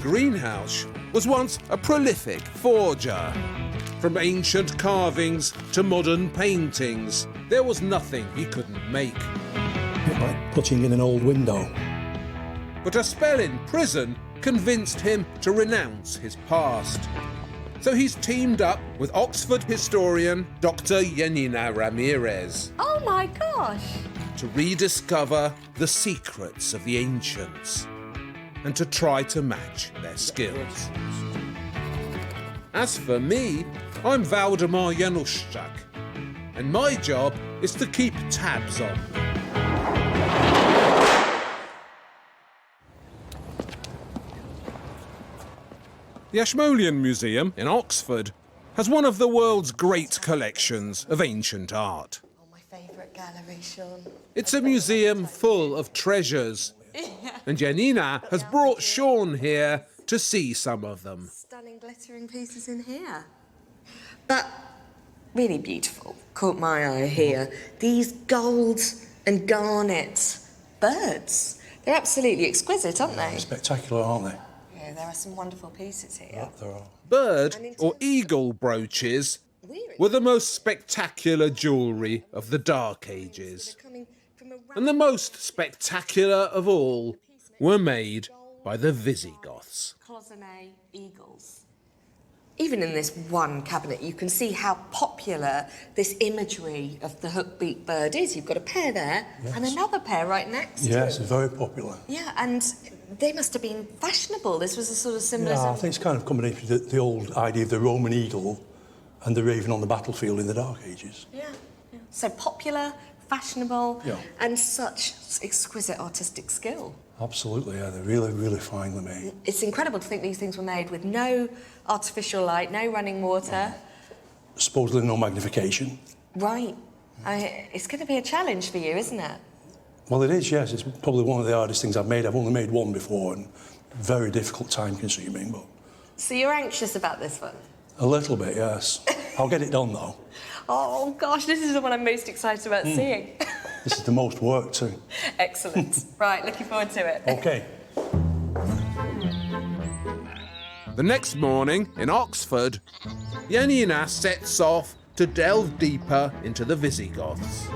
Greenhalgh was once a prolific forger. From ancient carvings to modern paintings, there was nothing he couldn't make. Like putting in an old window. But a spell in prison convinced him to renounce his past. So he's teamed up with Oxford historian Dr Janina Ramirez. Oh my gosh! To rediscover the secrets of the ancients and to try to match their skills. As for me, I'm Waldemar Januszczak, and my job is to keep tabs on them. The Ashmolean Museum in Oxford has one of the world's great collections of ancient art. Oh, my favourite gallery, Shaun. It's a museum full of treasures, and Janina has brought Shaun here to see some of them. Stunning glittering pieces in here. But really beautiful. Caught my eye here. These gold and garnet birds. They're absolutely exquisite, aren't they? Spectacular, aren't they? Yeah, there are some wonderful pieces here. Yeah, there are. Bird or eagle brooches were the most spectacular jewellery of the Dark Ages. And the most spectacular of all were made by the Visigoths. Cloisonné eagles. Even in this one cabinet, you can see how popular this imagery of the hook-beaked bird is. You've got a pair there, and another pair right next to it. Yes, very popular. Yeah, and they must have been fashionable. This was a sort of symbolism. Yeah, I think it's kind of coming into the old idea of the Roman eagle and the raven on the battlefield in the Dark Ages. Yeah. So popular, fashionable, Yeah. and such exquisite artistic skill. Absolutely, yeah, they're really, really finely made. It's incredible to think these things were made with no artificial light, no running water. Supposedly no magnification. Right. It's going to be a challenge for you, isn't it? Well, it is, yes. It's probably one of the hardest things I've made. I've only made one before, and very difficult, time-consuming, but... So you're anxious about this one? A little bit, yes. I'll get it done, though. Oh, gosh, this is the one I'm most excited about seeing. This is the most work, too. Excellent. Right, looking forward to it. OK. The next morning in Oxford, Janina sets off to delve deeper into the Visigoths.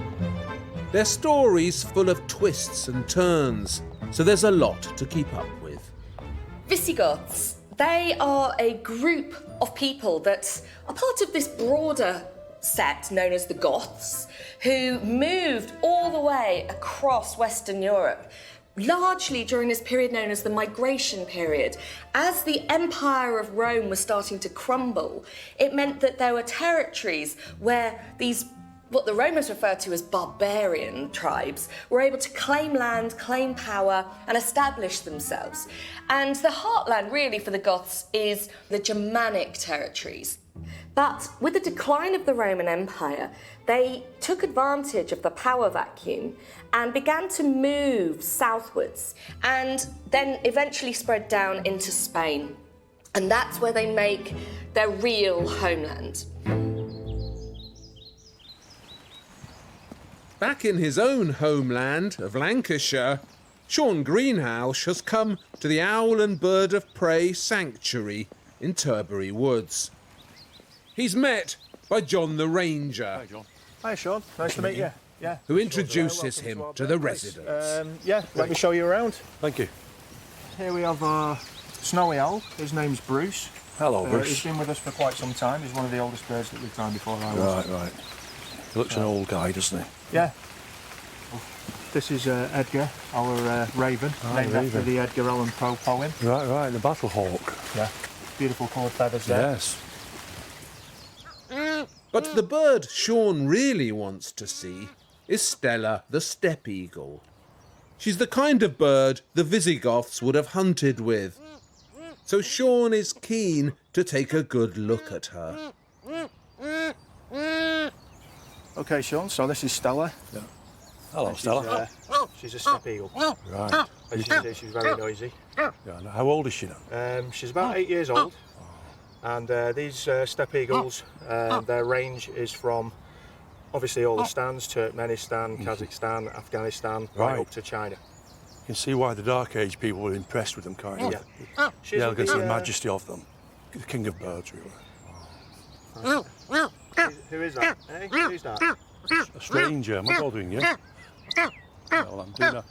Their story's full of twists and turns, so there's a lot to keep up with. Visigoths, they are a group of people that are part of this broader set known as the Goths, who moved all the way across Western Europe, largely during this period known as the migration period. As the Empire of Rome was starting to crumble, it meant that there were territories where these, what the Romans referred to as barbarian tribes, were able to claim land, claim power, and establish themselves. And the heartland, really, for the Goths is the Germanic territories. But with the decline of the Roman Empire, they took advantage of the power vacuum and began to move southwards, and then eventually spread down into Spain. And that's where they make their real homeland. Back in his own homeland of Lancashire, Shaun Greenhalgh has come to the Owl and Bird of Prey Sanctuary in Turbury Woods. He's met by John the Ranger. Hi, John. Hi, Shaun. Nice to meet you. Yeah. Who introduces him to the residents. Yeah, let me show you around. Thank you. Here we have our snowy owl. His name's Brooch. Hello, Bruce. He's been with us for quite some time. He's one of the oldest birds that we've found before I was. Right. He looks an old guy, doesn't he? Yeah. This is Edgar, our raven, named after the Edgar Allan Poe poem. Right, the battle hawk. Yeah. Beautiful coloured feathers there. Yes. But the bird Shaun really wants to see is Stella the steppe eagle. She's the kind of bird the Visigoths would have hunted with. So Shaun is keen to take a good look at her. OK, Shaun, so this is Stella. Yeah. Hello, Stella. She's a steppe eagle. Right. As you can see, she's very noisy. Yeah, how old is she now? She's about 8 years old. And these steppe eagles, their range is from obviously all the stands, Turkmenistan, Kazakhstan, Afghanistan, right up to China. can see why the Dark Age people were impressed with them, can't you? Yeah. The elegance and the majesty of them. The king of birds, really. Who is that? Eh? Who's that? A stranger. Am I bothering you? Well, I'm doing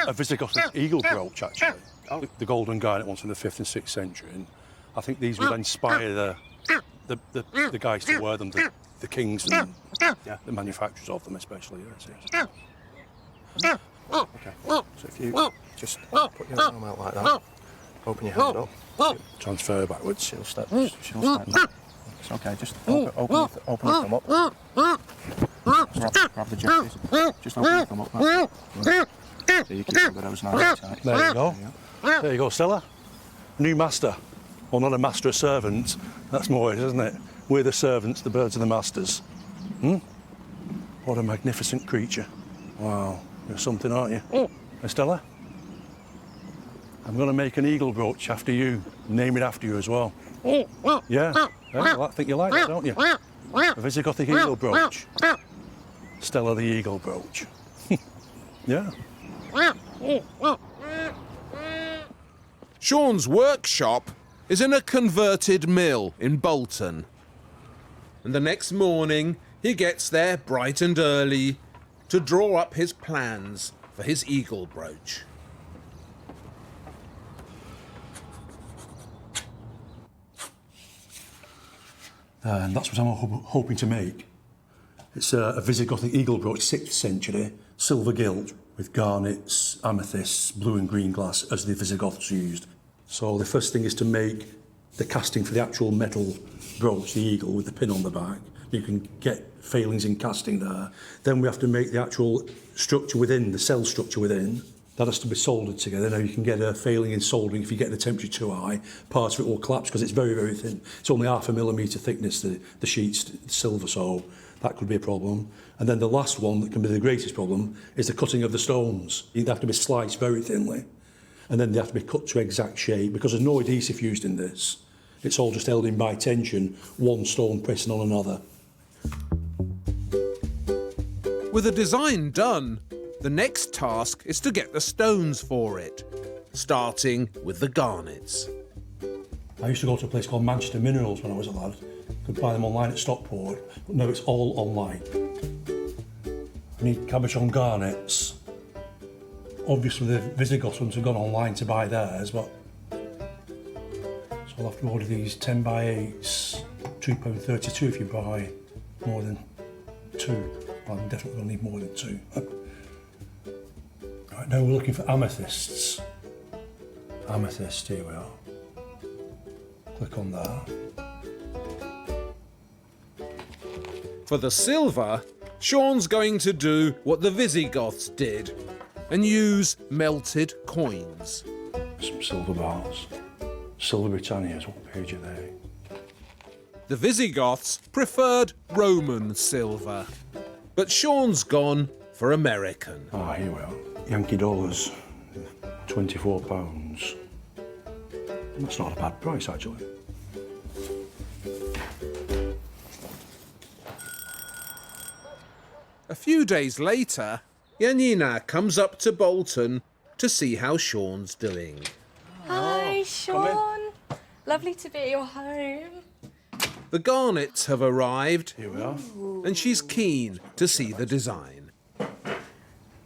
a Visigoth eagle brooch, actually. Oh. The golden garnet ones from the 5th and 6th century. And I think these would inspire the guys to wear them, the kings and the manufacturers of them, especially. Yes, yes. Okay. So if you just put your arm out like that, open your hand up. Transfer backwards. She'll step back. It's okay, just open your thumb up. Grab the jesses. Just open your thumb up. So you keep those nice and tight. There you go. There you go, Stella. New master. Well, not a master, a servant. That's more it, isn't it? We're the servants, the birds are the masters. What a magnificent creature. Wow, you're something, aren't you? Hey, Stella? I'm going to make an eagle brooch after you. Name it after you as well. Yeah? Well, I think you like that, don't you? A Visigothic eagle brooch. Stella the eagle brooch. Yeah. Shaun's workshop is in a converted mill in Bolton. And the next morning, he gets there bright and early to draw up his plans for his eagle brooch. And that's what I'm hoping to make. It's a Visigothic eagle brooch, 6th century, silver gilt with garnets, amethysts, blue and green glass as the Visigoths used. So the first thing is to make the casting for the actual metal brooch, the eagle with the pin on the back. You can get failings in casting there. Then we have to make the actual structure within, the cell structure within. That has to be soldered together. Now you can get a failing in soldering if you get the temperature too high. Part of it will collapse because it's very, very thin. It's only 0.5 millimetre thickness, the sheets, the silver, so that could be a problem. And then the last one that can be the greatest problem is the cutting of the stones. They have to be sliced very thinly. And then they have to be cut to exact shape because there's no adhesive used in this. It's all just held in by tension, one stone pressing on another. With the design done, the next task is to get the stones for it, starting with the garnets. I used to go to a place called Manchester Minerals when I was a lad. Could buy them online at Stockport, but now it's all online. I need cabochon garnets. Obviously the Visigoths ones have gone online to buy theirs, but so I'll have to order these 10 by 8s, £2.32 if you buy more than 2. Well, I'm definitely going to need more than 2. Right, now we're looking for amethysts. Amethyst, here we are. Click on that. For the silver, Shaun's going to do what the Visigoths did and use melted coins. Some silver bars. Silver Britannias, what page are they? The Visigoths preferred Roman silver, but Shaun's gone for American. Ah, here we are. Yankee dollars, £24. That's not a bad price, actually. A few days later, Janina comes up to Bolton to see how Shaun's doing. Hi, Shaun. Lovely to be at your home. The garnets have arrived, Here we are. and she's keen to see the design.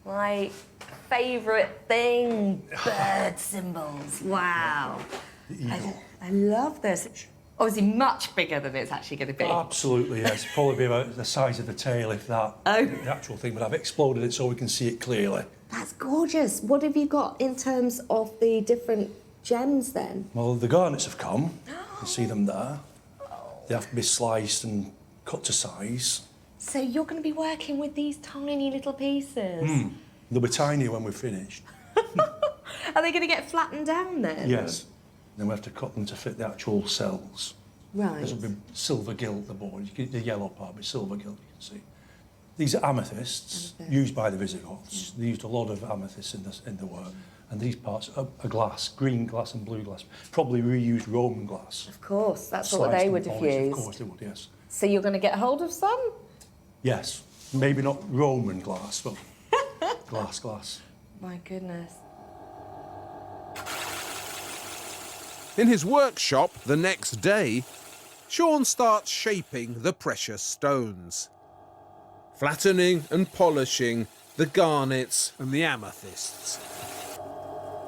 My favourite thing, bird symbols. Wow. I love this. Obviously much bigger than it's actually going to be. Absolutely, yes. Probably be about the size of the tail, if that. Oh. The actual thing, but I've exploded it so we can see it clearly. That's gorgeous. What have you got in terms of the different gems then? Well, the garnets have come. You can see them there. They have to be sliced and cut to size. So you're going to be working with these tiny little pieces? They'll be tiny when we're finished. Are they going to get flattened down then? Yes. Then we have to cut them to fit the actual cells. Right. This will be silver gilt, the board. You get the yellow part, but silver gilt, you can see. These are amethysts used by the Visigoths. They used a lot of amethysts in the work. And these parts are glass, green glass and blue glass. Probably reused Roman glass. Of course, that's what Sliced they and would have polished. used. Of course they would, yes. So you're going to get hold of some? Yes. Maybe not Roman glass, but glass. My goodness. In his workshop the next day, Shaun starts shaping the precious stones, flattening and polishing the garnets and the amethysts.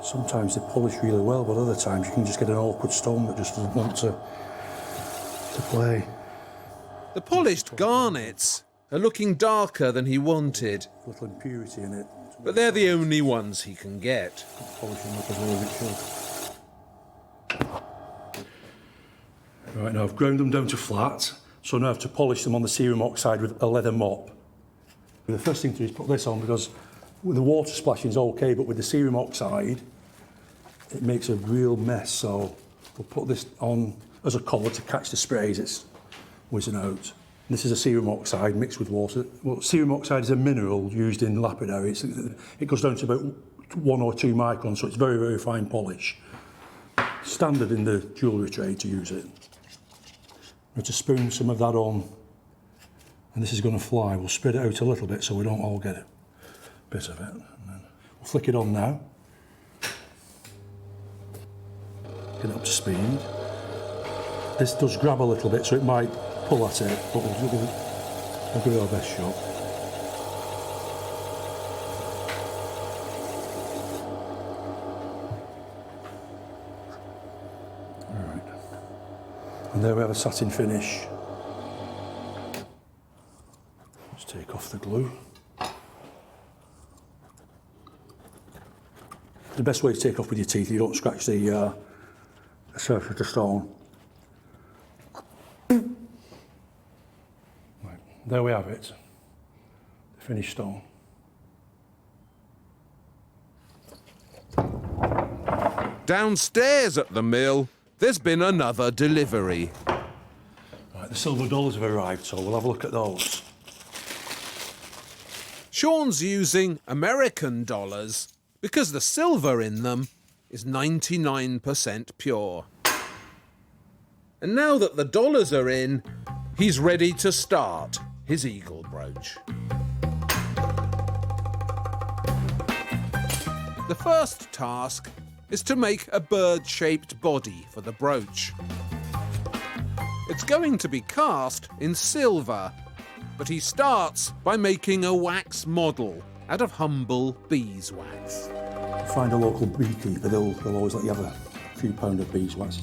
Sometimes they polish really well, but other times you can just get an awkward stone that just doesn't want to play. The polished garnets are looking darker than he wanted, A little impurity in it. but they're the only ones he can get. Polish them up as well as it should. Right, now I've ground them down to flat, so now I have to polish them on the cerium oxide with a leather mop. The first thing to do is put this on, because with the water splashing is okay, but with the cerium oxide, it makes a real mess. So we'll put this on as a collar to catch the sprays it's whizzing out. And this is a cerium oxide mixed with water. Well, cerium oxide is a mineral used in lapidary. It goes down to about 1 or 2 microns, so it's very, very fine polish. Standard in the jewellery trade to use it. We're to spoon some of that on, and this is going to fly. We'll spread it out a little bit so we don't all get a bit of it. And then we'll flick it on now. Get it up to speed. This does grab a little bit, so it might pull at it, but we'll give it our best shot. All right. And there we have a satin finish. Let's take off the glue. The best way to take off with your teeth, you don't scratch the surface of the stone. Right, there we have it, the finished stone. Downstairs at the mill, there's been another delivery. Right, the silver dollars have arrived, so we'll have a look at those. Shaun's using American dollars because the silver in them is 99% pure. And now that the dollars are in, he's ready to start his eagle brooch. The first task is to make a bird-shaped body for the brooch. It's going to be cast in silver, but he starts by making a wax model out of humble beeswax. Find a local beekeeper, they'll always let you have a few pound of beeswax.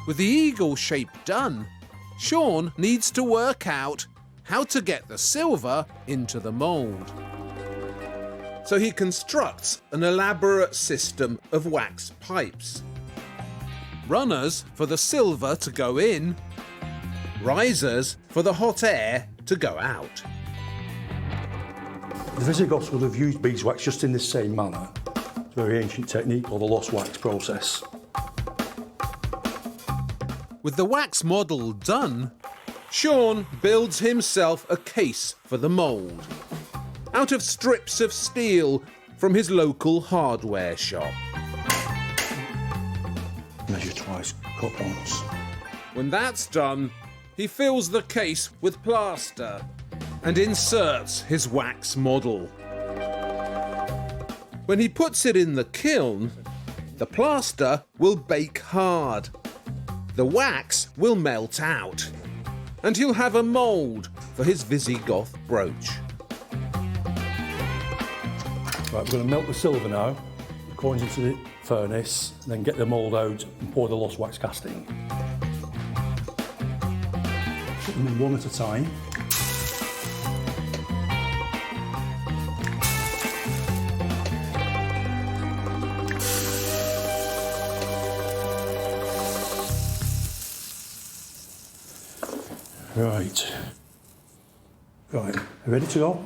With the eagle shape done, Shaun needs to work out how to get the silver into the mould. So he constructs an elaborate system of wax pipes. Runners for the silver to go in, risers for the hot air to go out. The Visigoths would have used beeswax just in this same manner. It's a very ancient technique called the lost wax process. With the wax model done, Shaun builds himself a case for the mould, out of strips of steel from his local hardware shop. Measure twice, cut once. When that's done, he fills the case with plaster and inserts his wax model. When he puts it in the kiln, the plaster will bake hard. The wax will melt out, and he'll have a mould for his Visigoth brooch. Right, we're going to melt the silver now, the coins into the furnace, and then get the mould out and pour the lost wax casting. Put them in one at a time. Right. Right, ready to go?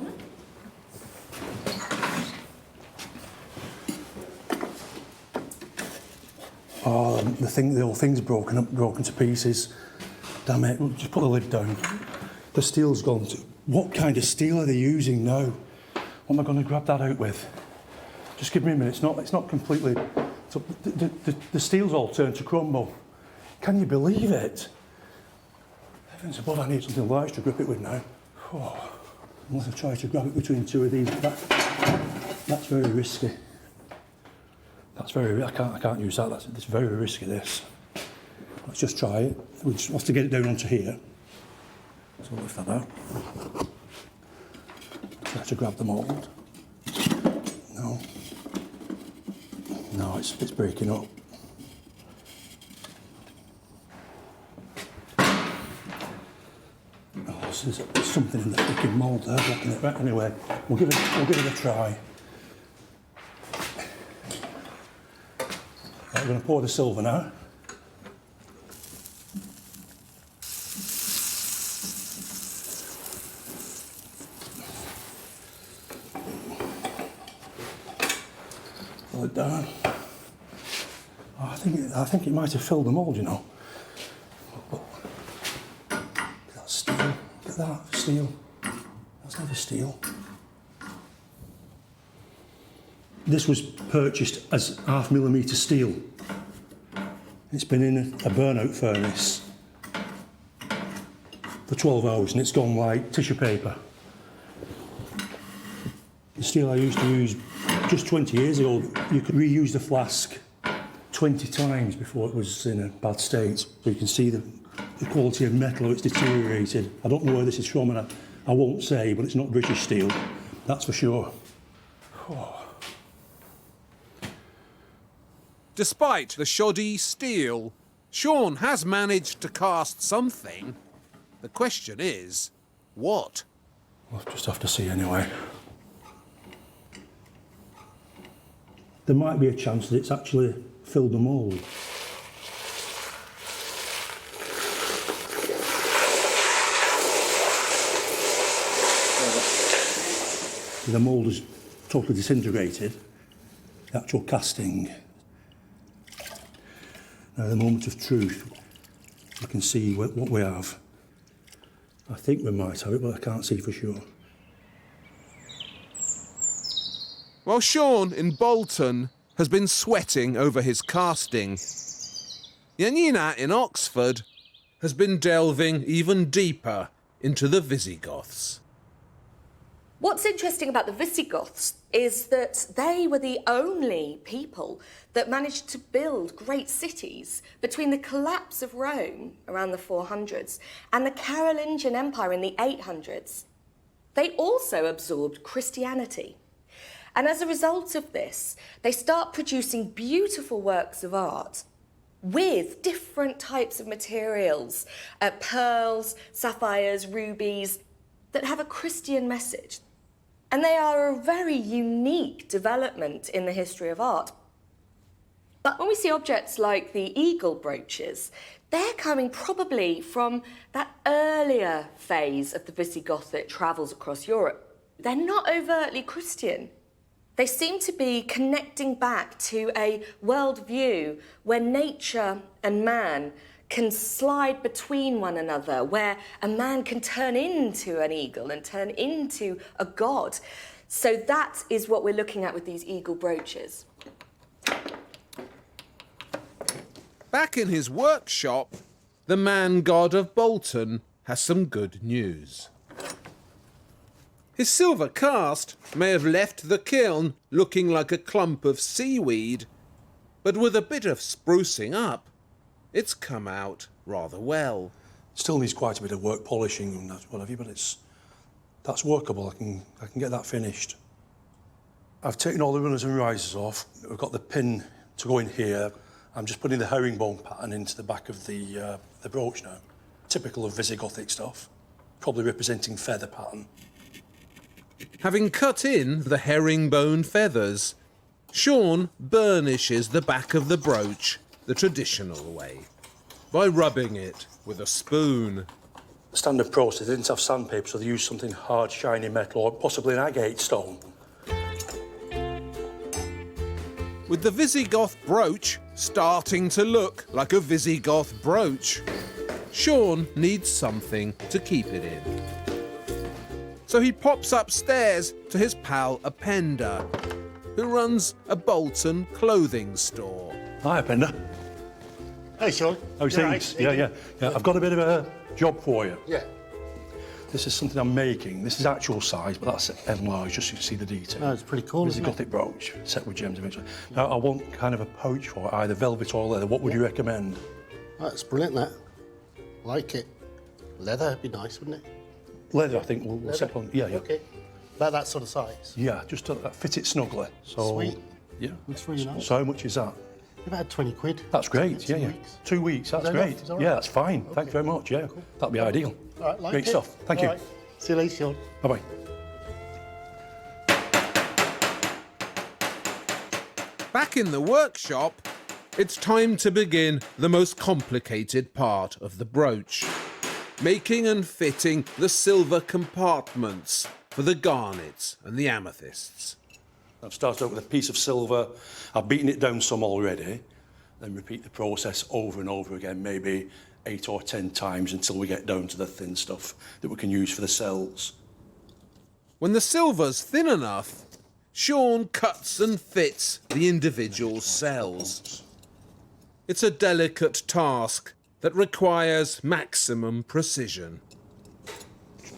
Oh, the whole thing's broken to pieces. Damn it, we'll just put the lid down. The steel's gone. What kind of steel are they using now? What am I going to grab that out with? Just give me a minute, it's not completely... So the steel's all turned to crumble. Can you believe it? Heavens above, I need something large to grip it with now. Oh, unless I try to grab it between two of these, that's very risky. That's very. I can't use that. It's very risky. This. Let's just try it. We just have to get it down onto here. So lift that out. Try to grab the mould. No. No, it's breaking up. Oh, there's something in the freaking mould there blocking it. Right, anyway, we'll give it a try. Right, we're going to pour the silver now. Pull it down. Oh, I think it might have filled the mould, you know. That's steel. Look at that, steel. That's never steel. This was purchased as 0.5mm steel. It's been in a burnout furnace for 12 hours and it's gone like tissue paper. The steel I used to use just 20 years ago, you could reuse the flask 20 times before it was in a bad state. So you can see the quality of metal, how it's deteriorated. I don't know where this is from and I won't say, but it's not British steel, that's for sure. Oh. Despite the shoddy steel, Shaun has managed to cast something. The question is, what? We'll just have to see anyway. There might be a chance that it's actually filled the mould. The mould is totally disintegrated, the actual casting. Now, the moment of truth, you can see what we have. I think we might have it, but I can't see for sure. While Shaun in Bolton has been sweating over his casting, Janina in Oxford has been delving even deeper into the Visigoths. What's interesting about the Visigoths is that they were the only people that managed to build great cities between the collapse of Rome around the 400s and the Carolingian Empire in the 800s. They also absorbed Christianity. And as a result of this, they start producing beautiful works of art with different types of materials, pearls, sapphires, rubies, that have a Christian message. And they are a very unique development in the history of art. But when we see objects like the eagle brooches, they're coming probably from that earlier phase of the Visigothic travels across Europe. They're not overtly Christian. They seem to be connecting back to a worldview where nature and man can slide between one another, where a man can turn into an eagle and turn into a god. So that is what we're looking at with these eagle brooches. Back in his workshop, the man-god of Bolton has some good news. His silver cast may have left the kiln looking like a clump of seaweed, but with a bit of sprucing up, it's come out rather well. Still needs quite a bit of work, polishing and that, whatever, but that's workable. I can get that finished. I've taken all the runners and risers off. We've got the pin to go in here. I'm just putting the herringbone pattern into the back of the brooch now. Typical of Visigothic stuff, probably representing feather pattern. Having cut in the herringbone feathers, Shaun burnishes the back of the brooch the traditional way, by rubbing it with a spoon. Standard process, they didn't have sandpaper, so they used something hard, shiny metal, or possibly an agate stone. With the Visigoth brooch starting to look like a Visigoth brooch, Shaun needs something to keep it in. So he pops upstairs to his pal Appender, who runs a Bolton clothing store. Hi, Appender. Hey, Shaun. How's things? Right. Yeah. I've got a bit of a job for you. Yeah. This is something I'm making. This is actual size, but that's enlarged just so you can see the detail. No, it's pretty cool, isn't it? Visigothic brooch, set with gems eventually. Now, I want kind of a pouch for it, either velvet or leather. What would you recommend? That's brilliant, that. Like it. Leather would be nice, wouldn't it? Leather, I think, we'll set on. Yeah, yeah. Okay. About that sort of size. Yeah, just to fit it snugly. So, Sweet. Yeah. Looks really nice. So how much is that? About 20 quid. That's great, yeah, 2 yeah. weeks. 2 weeks, that's that great. enough? Is that all right? Yeah, that's fine. Thank you very much, yeah. Cool. That'll be ideal. All right, like Great it. stuff. Thank All you. right. See you later, Shaun. Bye-bye. Back in the workshop, it's time to begin the most complicated part of the brooch. Making and fitting the silver compartments for the garnets and the amethysts. I've started out with a piece of silver. I've beaten it down some already. Then repeat the process over and over again, maybe 8 or 10 times until we get down to the thin stuff that we can use for the cells. When the silver's thin enough, Shaun cuts and fits the individual cells. It's a delicate task that requires maximum precision.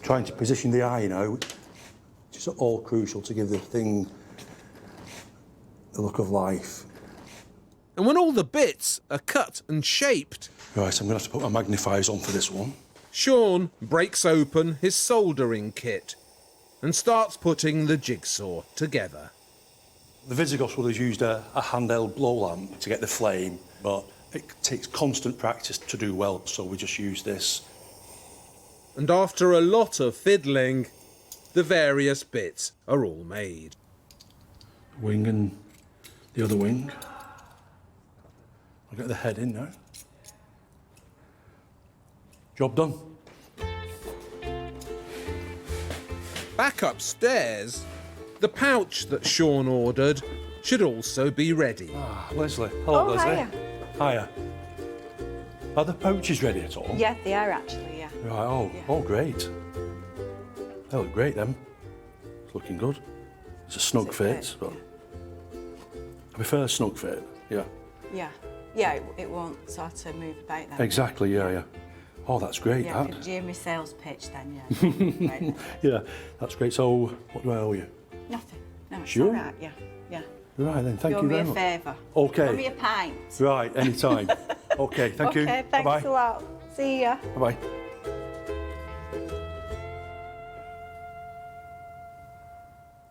Trying to position the eye now, which is all crucial to give the thing the look of life. And when all the bits are cut and shaped, Right, so I'm going to have to put my magnifiers on for this one. Shaun breaks open his soldering kit and starts putting the jigsaw together. The Visigoths would have used a handheld blow lamp to get the flame, but it takes constant practice to do well, so we just use this. And after a lot of fiddling, the various bits are all made. Wing and the other wing. I'll get the head in now. Job done. Back upstairs, the pouch that Shaun ordered should also be ready. Ah, Leslie. Hello, Oh, Leslie. hiya. Hiya. Are the pouches ready at all? Yeah, they are actually, yeah. Right, oh, great. They look great, them. It's looking good. It's a snug Is it fit, good? but I prefer a snug fit, yeah. Yeah. Yeah, it won't sort of move about then. Exactly, yeah. Oh, that's great, Yeah, that. do my sales pitch then, yeah. Right. Yeah, that's great. So, what do I owe you? Nothing. No, it's Sure? all right, yeah. Yeah. Right then, thank Do you me very a much. favour. Okay. Do me a pint. Right, anytime. Okay, thank you. Okay, thanks Bye-bye. a lot. See ya. Bye-bye.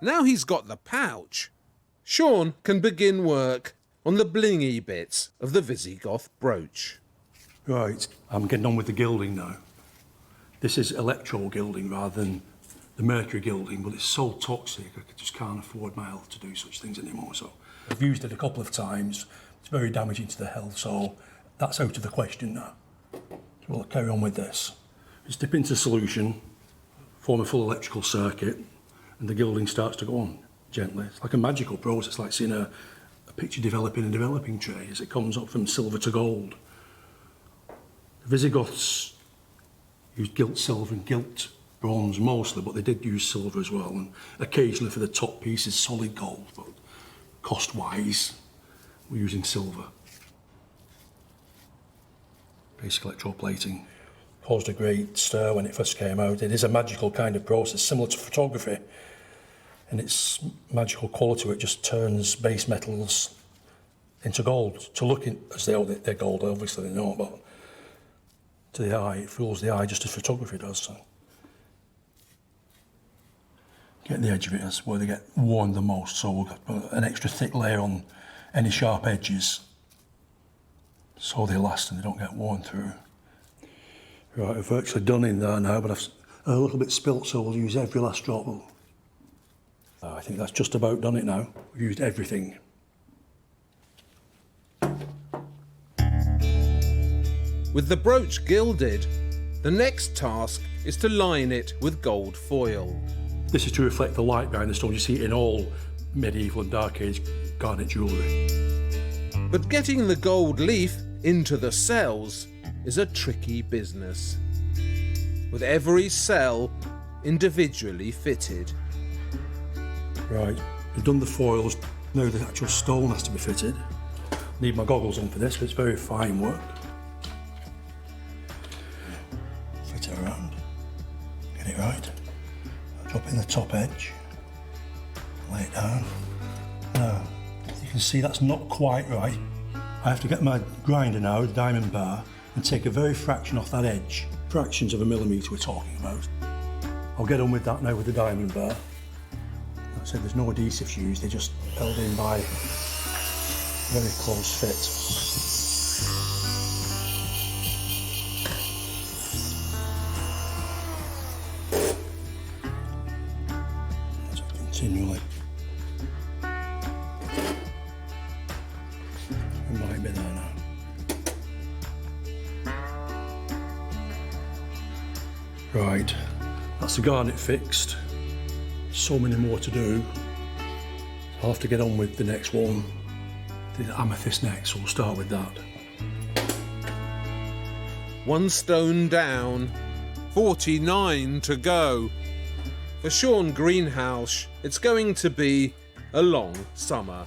Now he's got the pouch, Shaun can begin work on the blingy bits of the Visigoth brooch. Right, I'm getting on with the gilding now. This is electro gilding rather than the mercury gilding, but it's so toxic I just can't afford my health to do such things anymore. So I've used it a couple of times. It's very damaging to the health, so that's out of the question now. So we'll carry on with this. Just dip into solution, form a full electrical circuit, and the gilding starts to go on gently. It's like a magical process, like seeing a picture developing a developing tray as it comes up from silver to gold. The Visigoths used gilt silver and gilt bronze mostly, but they did use silver as well, and occasionally for the top pieces solid gold, but cost-wise we're using silver. Basic electroplating caused a great stir when it first came out. It is a magical kind of process, similar to photography, and its magical quality where it just turns base metals into gold. To look as they're gold, obviously they know, but to the eye, it fools the eye just as photography does. So. Get the edge of it as where they get worn the most, so we'll put an extra thick layer on any sharp edges so they last and they don't get worn through. Right, I've virtually done in there now, but I've a little bit spilt, so we'll use every last drop. I think that's just about done it now. We've used everything. With the brooch gilded, the next task is to line it with gold foil. This is to reflect the light behind the stone you see in all medieval and Dark Age garnet jewellery. But getting the gold leaf into the cells is a tricky business, with every cell individually fitted. Right, we've done the foils, now the actual stone has to be fitted. Need my goggles on for this, because it's very fine work. Fit it around, get it in the top edge, lay it down. Now, you can see that's not quite right. I have to get my grinder now, the diamond bar, and take a very fraction off that edge. Fractions of a millimetre we're talking about. I'll get on with that now with the diamond bar. Like I said, there's no adhesives used, they're just held in by very close fit. So continually. It might be there now. Right, that's the garnet fixed. So many more to do. I'll have to get on with the next one. The amethyst next, so we'll start with that. One stone down, 49 to go. For Shaun Greenhalgh, it's going to be a long summer.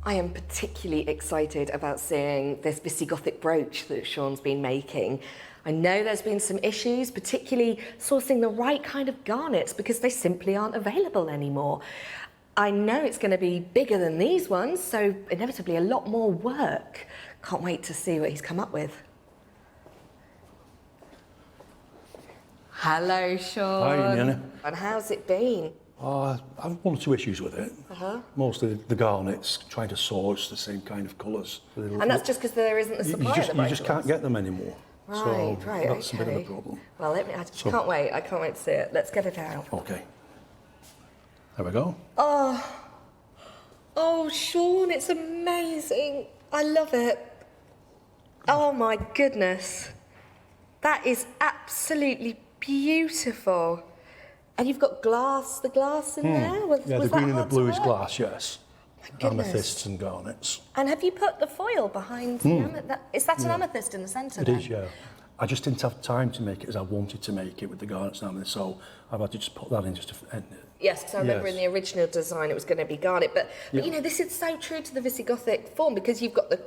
I am particularly excited about seeing this Visigothic brooch that Shaun's been making. I know there's been some issues, particularly sourcing the right kind of garnets because they simply aren't available anymore. I know it's going to be bigger than these ones, so inevitably a lot more work. Can't wait to see what he's come up with. Hello, Shaun. Hi, Nina. And how's it been? I've one or two issues with it. Mostly the garnets, trying to source the same kind of colours. And that's just because there isn't the supply at the moment. You just can't get them anymore. Right, so that's a bit of a problem. Well, I can't wait. I can't wait to see it. Let's get it out. Okay. There we go. Oh, Shaun, it's amazing. I love it. Oh my goodness. That is absolutely beautiful. And you've got the glass in there? Yeah, the green and the blue is glass, yes. Goodness. Amethysts and garnets. And have you put the foil behind the amethyst? Is that an amethyst in the centre? It is, yeah. I just didn't have time to make it as I wanted to make it with the garnets and amethyst, so I've had to just put that in just to end it. Yes, because I remember in the original design it was going to be garnet, but you know, this is so true to the Visigothic form because you've got the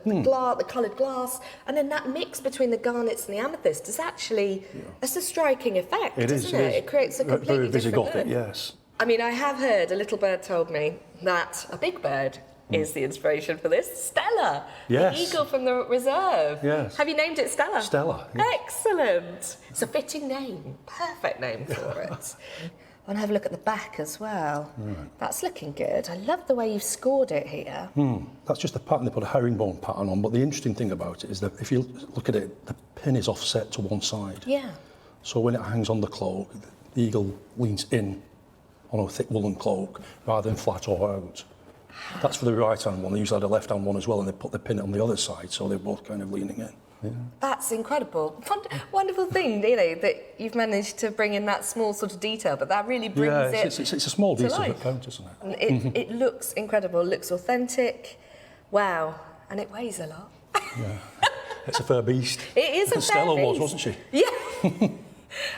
coloured glass, and then that mix between the garnets and the amethyst is actually, it's a striking effect, isn't it? It creates a completely different look. Very Visigothic, yes. I mean, I have heard, a little bird told me that a big bird is the inspiration for this. Stella, yes. The eagle from the reserve. Yes. Have you named it Stella? Stella. Yes. Excellent. It's a fitting name, perfect name for it. I want to have a look at the back as well. Right. That's looking good. I love the way you've scored it here. That's just the pattern. They put a herringbone pattern on, but the interesting thing about it is that if you look at it, the pin is offset to one side. Yeah. So when it hangs on the cloak, the eagle leans in on a thick woolen cloak rather than flat or out. That's for the right-hand one. They usually had a left-hand one as well, and they put the pin on the other side, so they're both kind of leaning in. Yeah. That's incredible. Wonderful thing, you know, that you've managed to bring in that small sort of detail, but that really brings it's a small detail that counts, isn't it? And it looks incredible, looks authentic. Wow. And it weighs a lot. Yeah. It's a fair beast. It is a fair Stella beast. was, wasn't she? Yeah.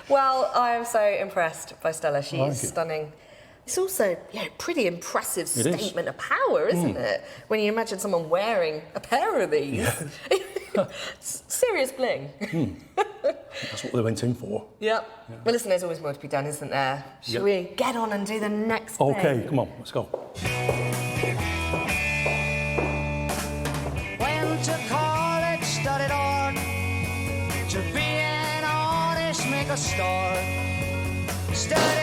Well, I am so impressed by Stella. She is stunning. It's also a pretty impressive statement of power, isn't it? When you imagine someone wearing a pair of these. Yeah. Serious bling. That's what they went in for. Yep. Yeah. Well, listen, there's always more to be done, isn't there? Shall we get on and do the next thing? Okay, come on, let's go. Went to college, studied art. To be an artist, make a start. Studied